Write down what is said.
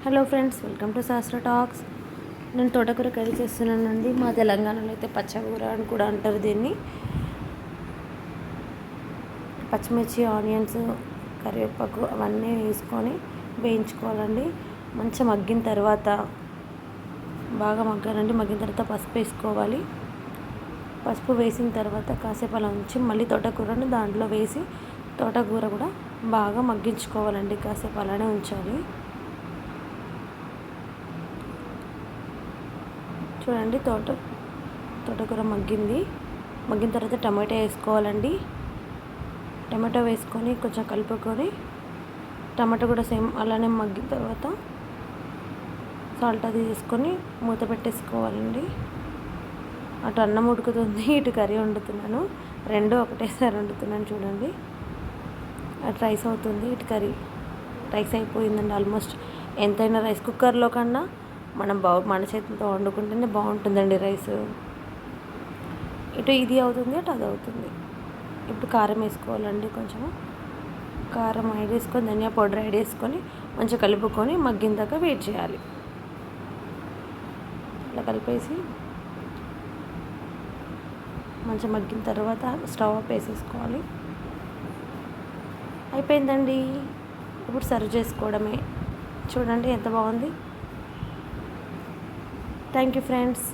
Hello friends, welcome to శాస్త్ర talks. నేను తోటకూర కర్రీ చేస్తున్నానండి. మా తెలంగాణలో అయితే పచ్చకూర అని కూడా అంటారు దీన్ని. పచ్చిమిర్చి, ఆనియన్స్, కరివేపాకు అవన్నీ వేసుకొని వేయించుకోవాలండి. మంచిగా మగ్గిన తర్వాత బాగా మగ్గాలండి. మగ్గిన తర్వాత పసుపు వేసుకోవాలి. పసుపు వేసిన తర్వాత కాసేపు అలా ఉంచి మళ్ళీ తోటకూరను దాంట్లో వేసి తోటకూర కూడా బాగా మగ్గించుకోవాలండి. కాసేపు అలానే ఉంచాలి. చూడండి, తోటకూర మగ్గిన తర్వాత టమాటో వేసుకోవాలండి. టమాటో వేసుకొని కొంచెం కలుపుకొని టమాటో కూడా సేమ్ అలానే మగ్గిన తర్వాత సాల్ట్ అది వేసుకొని మూత పెట్టేసుకోవాలండి. అటు అన్నం ఉడుకుతుంది, ఇటు కర్రీ వండుతున్నాను. రెండు ఒకటేసారి వండుతున్నాను. చూడండి, అటు రైస్ అవుతుంది, ఇటు కర్రీ. రైస్ అయిపోయిందండి ఆల్మోస్ట్. ఎంతైనా రైస్ కుక్కర్లో కన్నా మన చేతులతో వండుకుంటేనే బాగుంటుందండి రైస్. ఇటు ఇది అవుతుంది, అటు అది అవుతుంది. ఇప్పుడు కారం వేసుకోవాలండి. కొంచెము కారం యాడ్ వేసుకొని ధనియా పౌడర్ యాడ్ వేసుకొని మంచిగా కలుపుకొని మగ్గిన దాకా వెయిట్ చేయాలి. ఇలా కలిపేసి మంచిగా మగ్గిన తర్వాత స్టవ్ ఆఫ్ వేసేసుకోవాలి. అయిపోయిందండి. ఇప్పుడు సర్వ్ చేసుకోవడమే. చూడండి ఎంత బాగుంది. Thank you friends.